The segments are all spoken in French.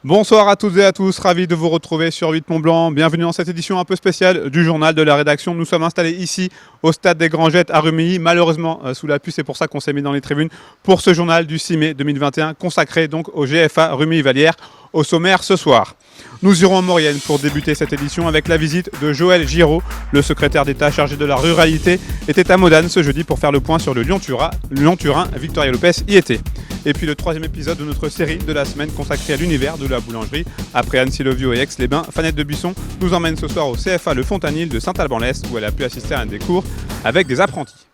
Bonsoir à toutes et à tous, ravi de vous retrouver sur 8 Mont-Blanc. Bienvenue dans cette édition un peu spéciale du journal de la rédaction. Nous sommes installés ici au stade des Grangettes à Rumilly, malheureusement sous la pluie, c'est pour ça qu'on s'est mis dans les tribunes pour ce journal du 6 mai 2021 consacré donc au GFA Rumilly-Vallière. Au sommaire ce soir, nous irons en Maurienne pour débuter cette édition avec la visite de Joël Giraud. Le secrétaire d'État chargé de la ruralité était à Modane ce jeudi pour faire le point sur le Lyon-Turin. Victoria Lopez y était. Et puis le troisième épisode de notre série de la semaine consacrée à l'univers de la boulangerie. Après Annecy-le-Vieux et Aix-les-Bains, Fanette de Buisson nous emmène ce soir au CFA Le Fontanil de Saint-Alban-l'Est où elle a pu assister à un des cours avec des apprentis.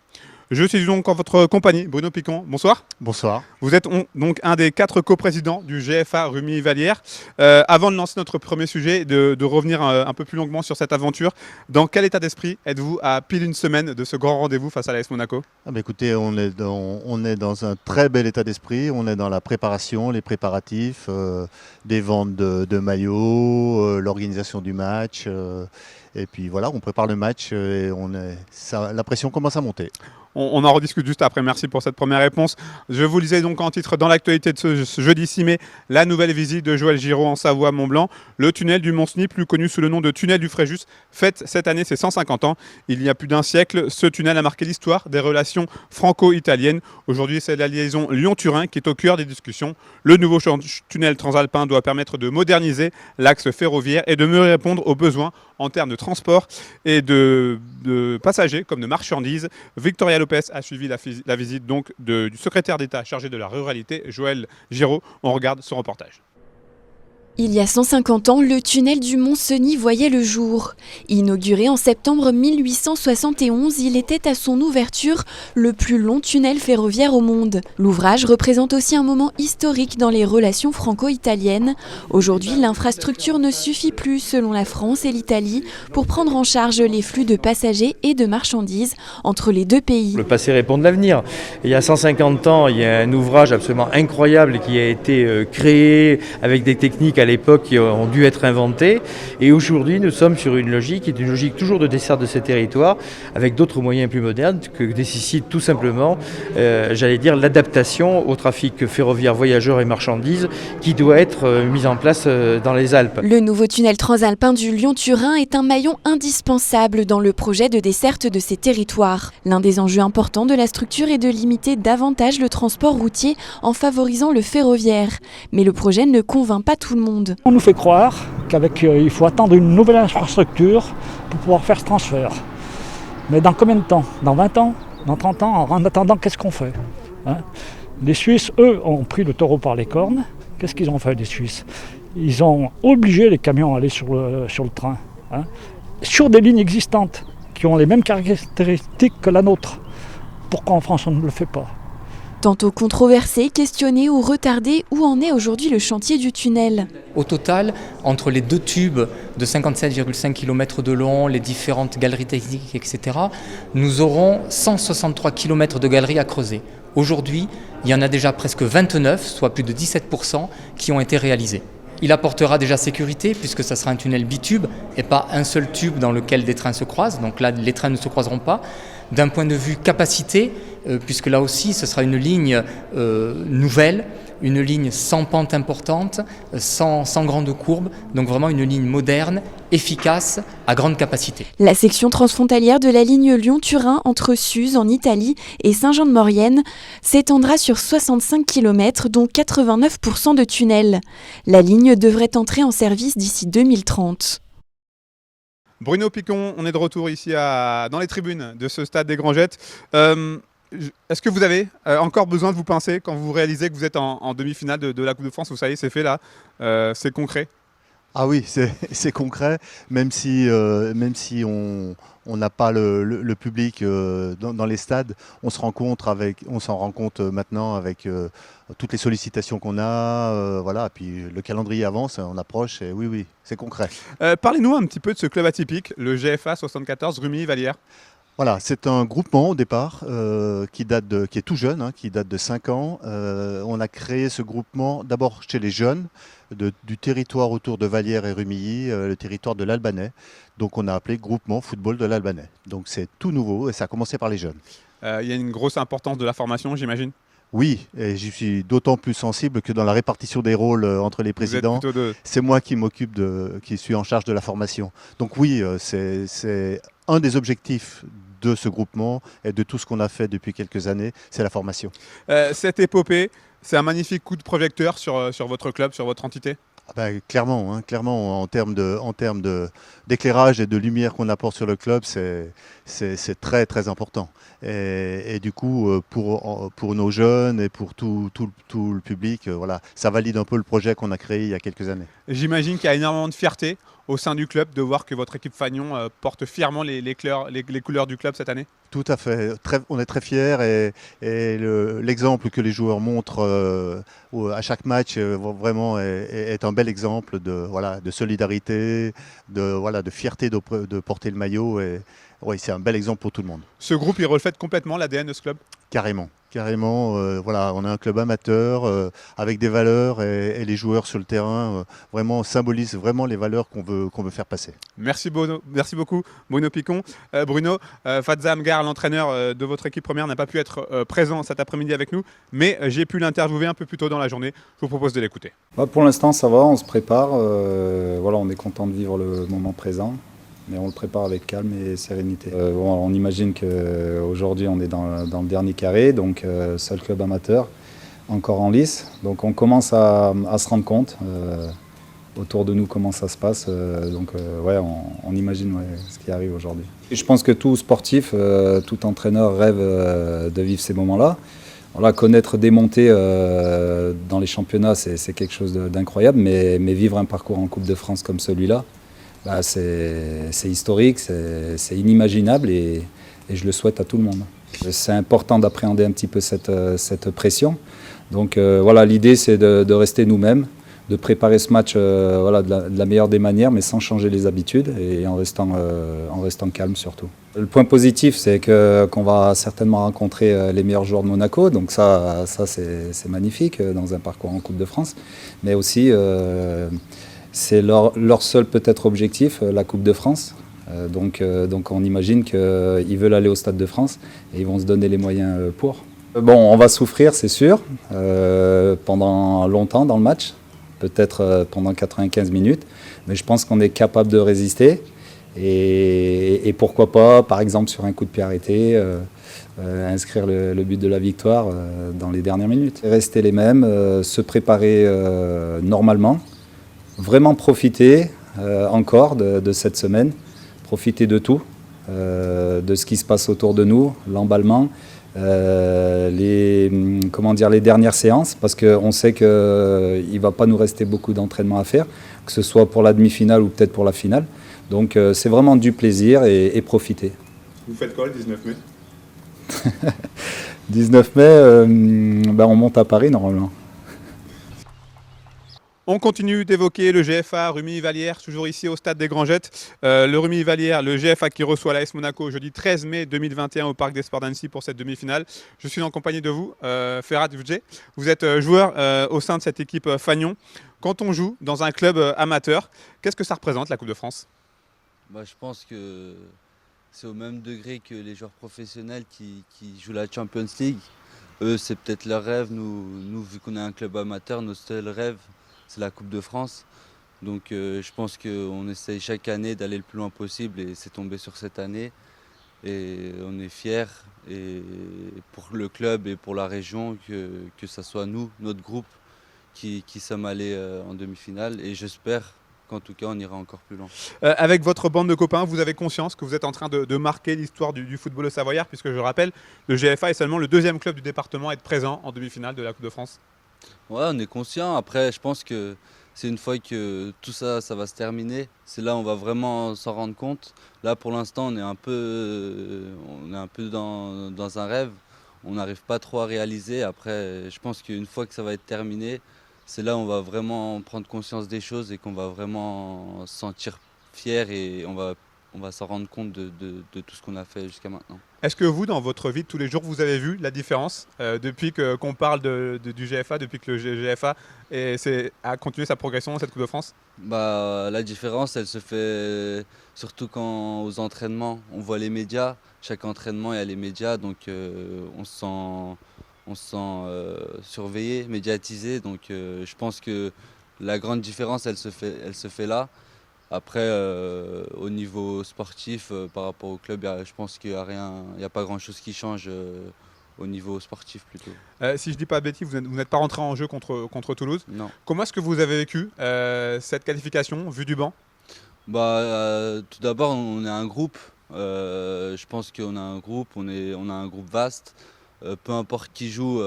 Je suis donc en votre compagnie, Bruno Picon. Bonsoir. Bonsoir. Vous êtes donc un des 4 coprésidents du GFA Rumilly-Vallière. Avant de lancer notre premier sujet, de revenir un peu plus longuement sur cette aventure, dans quel état d'esprit êtes-vous à pile une semaine de ce grand rendez-vous face à l'AS Monaco ? Écoutez, on est dans un très bel état d'esprit. On est dans la préparation, les préparatifs, des ventes de maillots, l'organisation du match. Et puis voilà, on prépare le match et la pression commence à monter. On en rediscute juste après, merci pour cette première réponse. Je vous lisais donc en titre dans l'actualité de ce jeudi 6 mai, la nouvelle visite de Joël Giraud en Savoie Mont-Blanc. Le tunnel du Mont-Cenis, plus connu sous le nom de tunnel du Fréjus, fête cette année ses 150 ans. Il y a plus d'un siècle, ce tunnel a marqué l'histoire des relations franco-italiennes. Aujourd'hui, c'est la liaison Lyon-Turin qui est au cœur des discussions. Le nouveau tunnel transalpin doit permettre de moderniser l'axe ferroviaire et de mieux répondre aux besoins en termes de transport et de passagers comme de marchandises. Victoria Lopez a suivi la visite donc du secrétaire d'État chargé de la ruralité, Joël Giraud. On regarde ce reportage. Il y a 150 ans, le tunnel du Mont-Cenis voyait le jour. Inauguré en septembre 1871, il était à son ouverture le plus long tunnel ferroviaire au monde. L'ouvrage représente aussi un moment historique dans les relations franco-italiennes. Aujourd'hui, l'infrastructure ne suffit plus, selon la France et l'Italie, pour prendre en charge les flux de passagers et de marchandises entre les deux pays. Le passé répond de l'avenir. Il y a 150 ans, il y a un ouvrage absolument incroyable qui a été créé avec des techniques à l'époque qui ont dû être inventées. Et aujourd'hui, nous sommes sur une logique qui est une logique toujours de dessert de ces territoires avec d'autres moyens plus modernes que nécessite tout simplement, l'adaptation au trafic ferroviaire voyageurs et marchandises qui doit être mise en place dans les Alpes. Le nouveau tunnel transalpin du Lyon-Turin est un maillon indispensable dans le projet de desserte de ces territoires. L'un des enjeux importants de la structure est de limiter davantage le transport routier en favorisant le ferroviaire. Mais le projet ne convainc pas tout le monde. On nous fait croire qu'il faut attendre une nouvelle infrastructure pour pouvoir faire ce transfert. Mais dans combien de temps ? Dans 20 ans ? Dans 30 ans ? En attendant, qu'est-ce qu'on fait ? Les Suisses, eux, ont pris le taureau par les cornes. Qu'est-ce qu'ils ont fait, les Suisses ? Ils ont obligé les camions à aller sur le train, sur des lignes existantes qui ont les mêmes caractéristiques que la nôtre. Pourquoi en France on ne le fait pas ? Tantôt controversé, questionné ou retardé, où en est aujourd'hui le chantier du tunnel ? Au total, entre les deux tubes de 57,5 km de long, les différentes galeries techniques, etc., nous aurons 163 km de galeries à creuser. Aujourd'hui, il y en a déjà presque 29, soit plus de 17%, qui ont été réalisés. Il apportera déjà sécurité puisque ça sera un tunnel bitube et pas un seul tube dans lequel des trains se croisent. Donc là, les trains ne se croiseront pas. D'un point de vue capacité, puisque là aussi, ce sera une ligne nouvelle, une ligne sans pente importante, sans grande courbe, donc vraiment une ligne moderne, efficace, à grande capacité. La section transfrontalière de la ligne Lyon-Turin entre Suse en Italie et Saint-Jean-de-Maurienne s'étendra sur 65 km, dont 89% de tunnels. La ligne devrait entrer en service d'ici 2030. Bruno Picon, on est de retour ici dans les tribunes de ce stade des Grangettes. Est-ce que vous avez encore besoin de vous pincer quand vous réalisez que vous êtes en demi-finale de la Coupe de France ? Vous savez, c'est fait là, c'est concret. Ah oui, c'est concret, même si on n'a pas le public dans les stades, on s'en rend compte maintenant avec toutes les sollicitations qu'on a, puis le calendrier avance, on approche et oui, c'est concret. Parlez-nous un petit peu de ce club atypique, le GFA 74 Rumilly-Vallière. Voilà, c'est un groupement au départ qui est tout jeune, qui date de 5 ans. On a créé ce groupement d'abord chez les jeunes du territoire autour de Vallière et Rumilly, le territoire de l'Albanais. Donc on a appelé Groupement Football de l'Albanais. Donc c'est tout nouveau et ça a commencé par les jeunes. Il y a une grosse importance de la formation, j'imagine. Oui, et j'y suis d'autant plus sensible que dans la répartition des rôles entre les Vous êtes présidents, plutôt de... c'est moi qui suis en charge de la formation. Donc oui, c'est un des objectifs de ce groupement et de tout ce qu'on a fait depuis quelques années, c'est la formation. Cette épopée, c'est un magnifique coup de projecteur sur votre club, sur votre entité. Ah ben, clairement, hein, clairement, d'éclairage et de lumière qu'on apporte sur le club, c'est très très important. Et du coup, pour nos jeunes et pour tout le public, voilà, ça valide un peu le projet qu'on a créé il y a quelques années. J'imagine qu'il y a énormément de fierté au sein du club de voir que votre équipe Fagnon porte fièrement les couleurs du club cette année. Tout à fait. On est très fiers et l'exemple que les joueurs montrent à chaque match vraiment est un bel exemple de solidarité, de fierté de porter le maillot. Et oui, c'est un bel exemple pour tout le monde. Ce groupe, il reflète complètement l'ADN de ce club. Carrément. Carrément, voilà, on a un club amateur avec des valeurs et les joueurs sur le terrain vraiment symbolisent vraiment les valeurs qu'on veut faire passer. Merci beaucoup Bruno Picon. Bruno, Fadza Amgar, l'entraîneur de votre équipe première, n'a pas pu être présent cet après-midi avec nous, mais j'ai pu l'interviewer un peu plus tôt dans la journée. Je vous propose de l'écouter. Pour l'instant ça va, on se prépare, voilà, on est content de vivre le moment présent. Mais on le prépare avec calme et sérénité. On imagine qu'aujourd'hui on est dans le dernier carré, donc seul club amateur, encore en lice. Donc on commence à se rendre compte autour de nous comment ça se passe. On imagine ce qui arrive aujourd'hui. Et je pense que tout sportif, tout entraîneur rêve de vivre ces moments-là. Voilà, connaître des montées dans les championnats, c'est quelque chose d'incroyable, mais vivre un parcours en Coupe de France comme celui-là, c'est historique, c'est inimaginable et je le souhaite à tout le monde. C'est important d'appréhender un petit peu cette pression. Donc l'idée c'est de rester nous-mêmes, de préparer ce match de la meilleure des manières, mais sans changer les habitudes et en restant calme surtout. Le point positif, c'est qu'on va certainement rencontrer les meilleurs joueurs de Monaco, donc ça c'est magnifique dans un parcours en Coupe de France, mais aussi c'est leur seul peut-être objectif, la Coupe de France. Donc on imagine qu'ils veulent aller au Stade de France et ils vont se donner les moyens pour. Bon, on va souffrir, c'est sûr, pendant longtemps dans le match, peut-être pendant 95 minutes, mais je pense qu'on est capable de résister. Et pourquoi pas, par exemple, sur un coup de pied arrêté, inscrire le but de la victoire dans les dernières minutes. Rester les mêmes, se préparer normalement. Vraiment profiter encore de cette semaine, profiter de tout, de ce qui se passe autour de nous, l'emballement, les dernières séances, parce qu'on sait qu'il ne va pas nous rester beaucoup d'entraînement à faire, que ce soit pour la demi-finale ou peut-être pour la finale. Donc c'est vraiment du plaisir et profiter. Vous faites quoi le 19 mai 19 mai, on monte à Paris normalement. On continue d'évoquer le GFA Rumilly-Vallière, toujours ici au stade des Grangettes. Le Rumilly-Vallière, le GFA qui reçoit l'AS Monaco jeudi 13 mai 2021 au Parc des Sports d'Annecy pour cette demi-finale. Je suis en compagnie de vous, Ferhat Vdje. Vous êtes joueur au sein de cette équipe Fagnon. Quand on joue dans un club amateur, qu'est-ce que ça représente la Coupe de France ? Je pense que c'est au même degré que les joueurs professionnels qui jouent la Champions League. Eux, c'est peut-être leur rêve. Nous, vu qu'on est un club amateur, notre seul rêve, c'est la Coupe de France. Donc je pense qu'on essaye chaque année d'aller le plus loin possible et c'est tombé sur cette année. Et on est fiers et pour le club et pour la région que ça soit nous, notre groupe, qui sommes allés en demi-finale. Et j'espère qu'en tout cas on ira encore plus loin. Avec votre bande de copains, vous avez conscience que vous êtes en train de marquer l'histoire du football savoyard, puisque je rappelle, le GFA est seulement le deuxième club du département à être présent en demi-finale de la Coupe de France. Ouais, on est conscient. Après, je pense que c'est une fois que tout ça va se terminer, c'est là où on va vraiment s'en rendre compte. Là, pour l'instant, on est un peu dans un rêve. On n'arrive pas trop à réaliser. Après, je pense qu'une fois que ça va être terminé, c'est là où on va vraiment prendre conscience des choses et qu'on va vraiment se sentir fier et on va s'en rendre compte de tout ce qu'on a fait jusqu'à maintenant. Est-ce que vous, dans votre vie de tous les jours, vous avez vu la différence depuis qu'on parle du GFA, depuis que le GFA a continué sa progression dans cette Coupe de France ? La différence, elle se fait surtout quand aux entraînements, on voit les médias. Chaque entraînement, il y a les médias, donc on se on se sent surveillé, médiatisé. Donc je pense que la grande différence, elle se fait là. Après, au niveau sportif, par rapport au club, je pense qu'il n'y a pas grand-chose qui change au niveau sportif plutôt. Si je dis pas de bêtises, vous n'êtes pas rentré en jeu contre Toulouse. Non. Comment est-ce que vous avez vécu cette qualification, vue du banc? Tout d'abord, on est un groupe. Je pense qu'on a un groupe, on a un groupe vaste. Peu importe qui joue,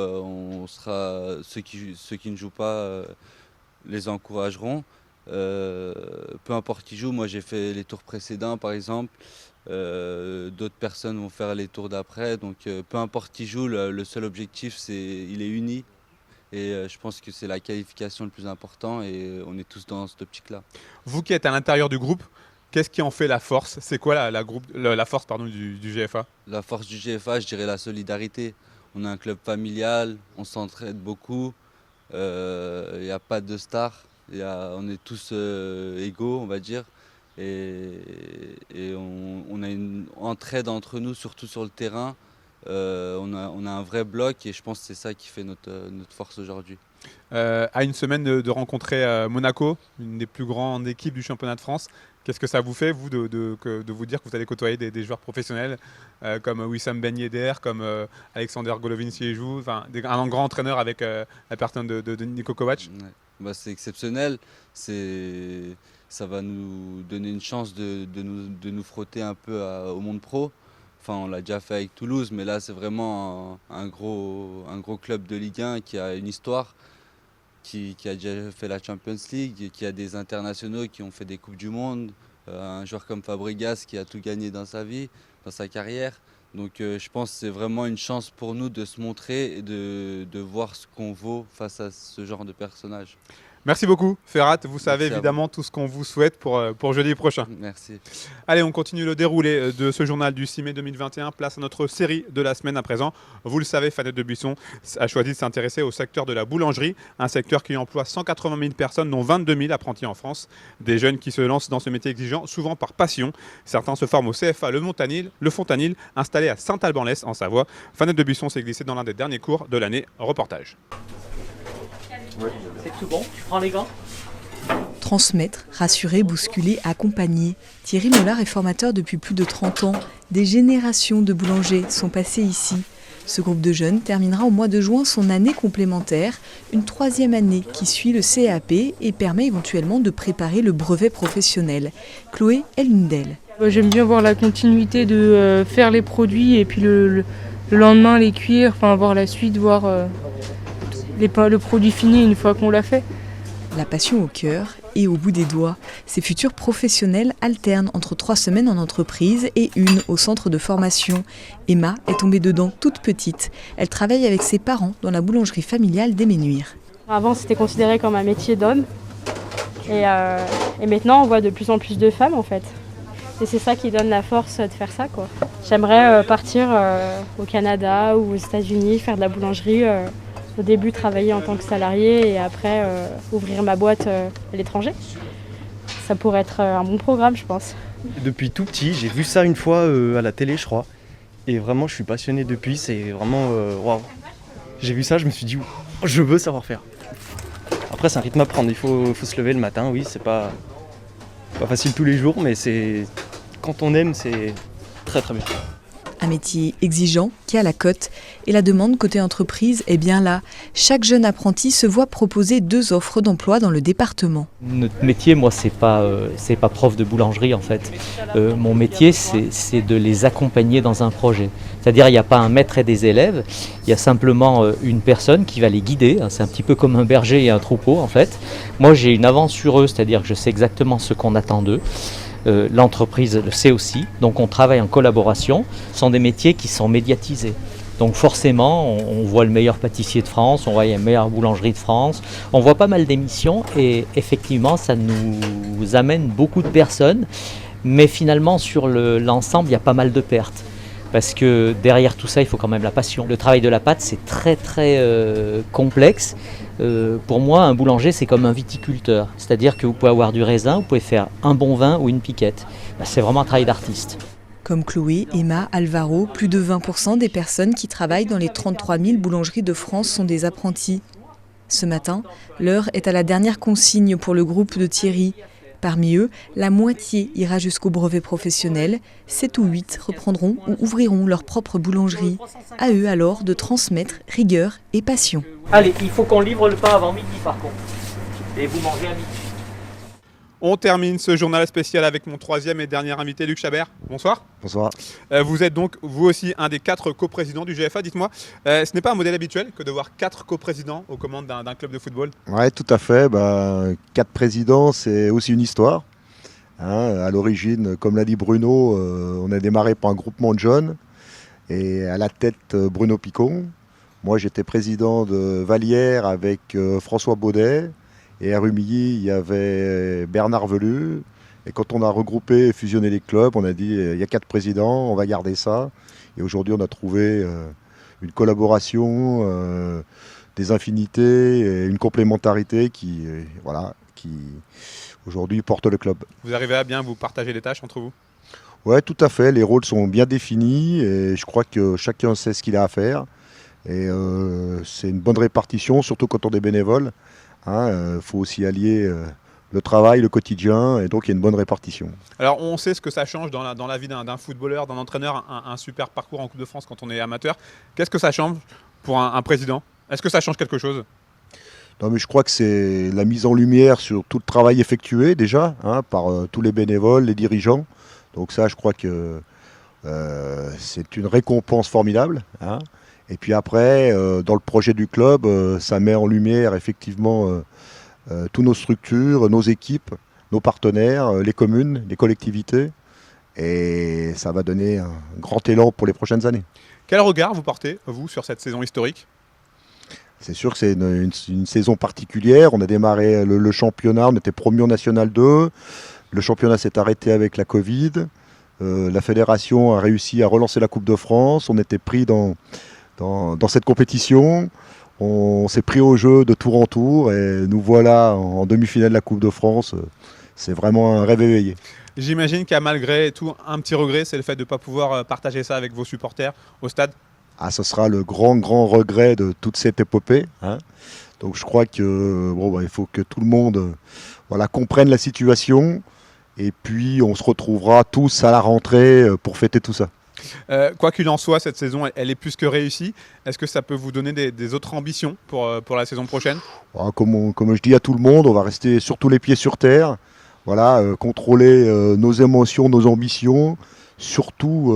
ceux qui ne jouent pas les encourageront. Peu importe qui joue, moi j'ai fait les tours précédents par exemple, d'autres personnes vont faire les tours d'après, donc peu importe qui joue, le seul objectif il est uni et je pense que c'est la qualification le plus important et on est tous dans cette optique-là. Vous qui êtes à l'intérieur du groupe, qu'est-ce qui en fait la force? C'est quoi la force du GFA? La force du GFA, je dirais la solidarité. On est un club familial, on s'entraide beaucoup, il n'y a pas de stars. On est tous égaux, on va dire, et on a une entraide entre nous, surtout sur le terrain. On a un vrai bloc et je pense que c'est ça qui fait notre force aujourd'hui. À une semaine de rencontrer Monaco, une des plus grandes équipes du championnat de France, qu'est-ce que ça vous fait, vous, de vous dire que vous allez côtoyer des joueurs professionnels comme Wissam Ben Yedder, comme Alexander Golovin s'il joue, enfin, un grand entraîneur avec la personne de Niko Kovac? Ouais. C'est exceptionnel, ça va nous donner une chance de nous frotter un peu au monde pro. Enfin, on l'a déjà fait avec Toulouse, mais là c'est vraiment un gros club de Ligue 1 qui a une histoire, qui a déjà fait la Champions League, qui a des internationaux qui ont fait des Coupes du Monde, un joueur comme Fabregas qui a tout gagné dans sa vie, dans sa carrière. Donc je pense que c'est vraiment une chance pour nous de se montrer et de voir ce qu'on vaut face à ce genre de personnage. Merci beaucoup Ferhat, vous savez Merci évidemment tout ce qu'on vous souhaite pour jeudi prochain. Merci. Allez, on continue le déroulé de ce journal du 6 mai 2021, place à notre série de la semaine à présent. Vous le savez, Fanette de Buisson a choisi de s'intéresser au secteur de la boulangerie, un secteur qui emploie 180 000 personnes, dont 22 000 apprentis en France. Des jeunes qui se lancent dans ce métier exigeant, souvent par passion. Certains se forment au CFA Le Fontanil, installé à Saint-Alban-l'Est en Savoie. Fanette de Buisson s'est glissée dans l'un des derniers cours de l'année. Reportage. C'est tout bon, tu prends les gants? Transmettre, rassurer, bousculer, accompagner. Thierry Mollard est formateur depuis plus de 30 ans. Des générations de boulangers sont passés ici. Ce groupe de jeunes terminera au mois de juin son année complémentaire, une 3e année qui suit le CAP et permet éventuellement de préparer le brevet professionnel. Chloé est l'une d'elles. J'aime bien voir la continuité de faire les produits et puis le lendemain les cuire, enfin voir la suite, voir le produit fini une fois qu'on l'a fait. La passion au cœur et au bout des doigts. Ces futurs professionnels alternent entre 3 semaines en entreprise et 1 au centre de formation. Emma est tombée dedans toute petite. Elle travaille avec ses parents dans la boulangerie familiale d'Éménuire. Avant, c'était considéré comme un métier d'homme. Et maintenant, on voit de plus en plus de femmes en fait. Et c'est ça qui donne la force de faire ça, quoi. J'aimerais partir au Canada ou aux États-Unis, faire de la boulangerie. Au début, travailler en tant que salarié et après ouvrir ma boîte à l'étranger. Ça pourrait être un bon programme, je pense. Depuis tout petit, j'ai vu ça une fois à la télé, je crois. Et vraiment, je suis passionné depuis. C'est vraiment waouh. J'ai vu ça, je me suis dit, je veux savoir faire. Après, c'est un rythme à prendre. Il faut se lever le matin. Oui, c'est pas facile tous les jours, mais quand on aime, c'est très très bien. Un métier exigeant qui a la cote et la demande côté entreprise est bien là. Chaque jeune apprenti se voit proposer 2 offres d'emploi dans le département. Notre métier, moi, c'est pas prof de boulangerie en fait. Mon métier, c'est de les accompagner dans un projet. C'est-à-dire, il n'y a pas un maître et des élèves, il y a simplement une personne qui va les guider. C'est un petit peu comme un berger et un troupeau en fait. Moi, j'ai une avance sur eux, c'est-à-dire que je sais exactement ce qu'on attend d'eux. L'entreprise le sait aussi, donc on travaille en collaboration. Ce sont des métiers qui sont médiatisés. Donc forcément, on voit le meilleur pâtissier de France, on voit la meilleure boulangerie de France, on voit pas mal d'émissions et effectivement, ça nous amène beaucoup de personnes. Mais finalement, sur l'ensemble, il y a pas mal de pertes. Parce que derrière tout ça, il faut quand même la passion. Le travail de la pâte, c'est très très complexe. Pour moi, un boulanger, c'est comme un viticulteur. C'est-à-dire que vous pouvez avoir du raisin, vous pouvez faire un bon vin ou une piquette. C'est vraiment un travail d'artiste. Comme Chloé, Emma, Alvaro, plus de 20% des personnes qui travaillent dans les 33 000 boulangeries de France sont des apprentis. Ce matin, l'heure est à la dernière consigne pour le groupe de Thierry. Parmi eux, la moitié ira jusqu'au brevet professionnel. 7 ou 8 reprendront ou ouvriront leur propre boulangerie. À eux alors de transmettre rigueur et passion. Allez, il faut qu'on livre le pain avant midi par contre. Et vous mangez à midi. On termine ce journal spécial avec mon troisième et dernier invité, Luc Chabert. Bonsoir. Bonsoir. Vous êtes donc, vous aussi, un des 4 coprésidents du GFA. Dites-moi, ce n'est pas un modèle habituel que de voir 4 coprésidents aux commandes d'un club de football? Oui, tout à fait. 4 présidents, c'est aussi une histoire. À l'origine, comme l'a dit Bruno, on a démarré par un groupement de jeunes. Et à la tête, Bruno Picon. Moi, j'étais président de Vallières avec François Baudet. Et à Rumilly, il y avait Bernard Velu. Et quand on a regroupé et fusionné les clubs, on a dit il y a 4 présidents, on va garder ça. Et aujourd'hui, on a trouvé une collaboration, des infinités, et une complémentarité qui aujourd'hui porte le club. Vous arrivez à bien vous partager les tâches entre vous? Oui, tout à fait. Les rôles sont bien définis et je crois que chacun sait ce qu'il a à faire. Et c'est une bonne répartition, surtout quand on est bénévole. Faut aussi allier le travail, le quotidien, et donc il y a une bonne répartition. Alors on sait ce que ça change dans la vie d'un footballeur, d'un entraîneur, un super parcours en Coupe de France quand on est amateur. Qu'est-ce que ça change pour un président? Est-ce que ça change quelque chose? Non, mais je crois que c'est la mise en lumière sur tout le travail effectué déjà par tous les bénévoles, les dirigeants. Donc ça, je crois que c'est une récompense formidable. Et puis après, dans le projet du club, ça met en lumière effectivement toutes nos structures, nos équipes, nos partenaires, les communes, les collectivités. Et ça va donner un grand élan pour les prochaines années. Quel regard vous portez, vous, sur cette saison historique? C'est sûr que c'est une saison particulière. On a démarré le championnat, on était promu en National 2. Le championnat s'est arrêté avec la Covid. La fédération a réussi à relancer la Coupe de France. On était pris dans cette compétition. On s'est pris au jeu de tour en tour et nous voilà en demi-finale de la Coupe de France. C'est vraiment un rêve éveillé. J'imagine qu'il y a malgré tout un petit regret, c'est le fait de ne pas pouvoir partager ça avec vos supporters au stade. Ce sera le grand regret de toute cette épopée. Donc je crois que il faut que tout le monde comprenne la situation et puis on se retrouvera tous à la rentrée pour fêter tout ça. Quoi qu'il en soit, cette saison, elle est plus que réussie. Est-ce que ça peut vous donner des autres ambitions pour la saison prochaine? Comme je dis à tout le monde, on va rester surtout les pieds sur terre. Contrôler nos émotions, nos ambitions. Surtout,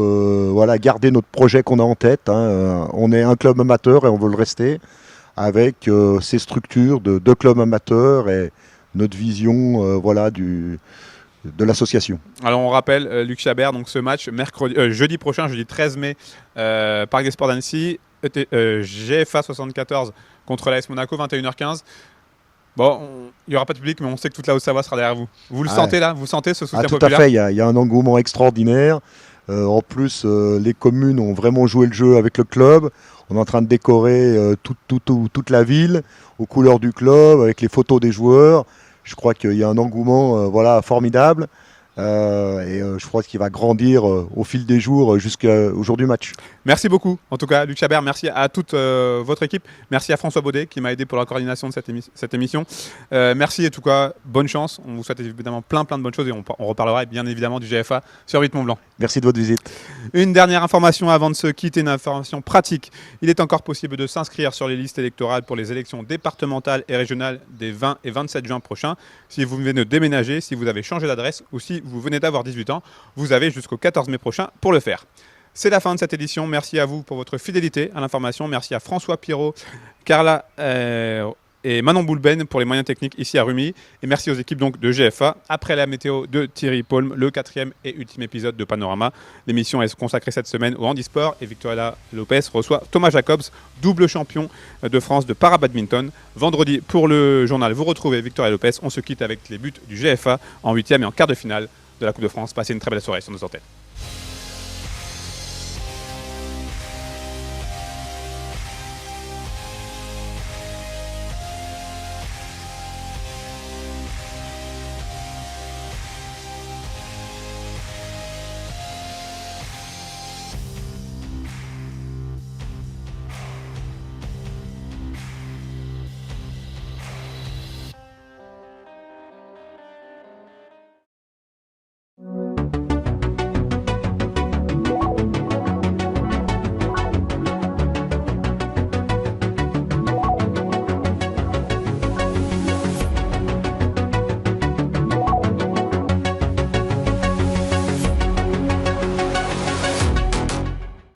garder notre projet qu'on a en tête. On est un club amateur et on veut le rester avec ces structures de 2 clubs amateurs et notre vision de l'association. Alors on rappelle, Luc Chabert, donc ce match jeudi prochain, jeudi 13 mai, Parc des Sports d'Annecy, GFA 74 contre l'AS Monaco, 21h15. Bon, il n'y aura pas de public, mais on sait que toute la Haute-Savoie sera derrière vous. Vous le sentez là? Vous sentez ce soutien populaire? Tout à fait, il y a un engouement extraordinaire. En plus, les communes ont vraiment joué le jeu avec le club. On est en train de décorer toute la ville aux couleurs du club, avec les photos des joueurs. Je crois qu'il y a un engouement formidable et je crois qu'il va grandir au fil des jours jusqu'au jour du match. Merci beaucoup. En tout cas, Luc Chabert, merci à toute votre équipe. Merci à François Baudet qui m'a aidé pour la coordination de cette émission. Merci en tout cas, bonne chance. On vous souhaite évidemment plein de bonnes choses et on reparlera bien évidemment du GFA sur 8 Mont-Blanc. Merci de votre visite. Une dernière information avant de se quitter, une information pratique. Il est encore possible de s'inscrire sur les listes électorales pour les élections départementales et régionales des 20 et 27 juin prochains. Si vous venez de déménager, si vous avez changé d'adresse ou si vous venez d'avoir 18 ans, vous avez jusqu'au 14 mai prochain pour le faire. C'est la fin de cette édition. Merci à vous pour votre fidélité à l'information. Merci à François Pirot, Carla et Manon Boulben pour les moyens techniques ici à Rumilly. Et merci aux équipes donc de GFA. Après la météo de Thierry Paulme, le 4e et ultime épisode de Panorama. L'émission est consacrée cette semaine au handisport et Victoria Lopez reçoit Thomas Jacobs, double champion de France de para-badminton. Vendredi, pour le journal, vous retrouvez Victoria Lopez. On se quitte avec les buts du GFA en 8e et en quart de finale de la Coupe de France. Passez une très belle soirée sur nos antennes.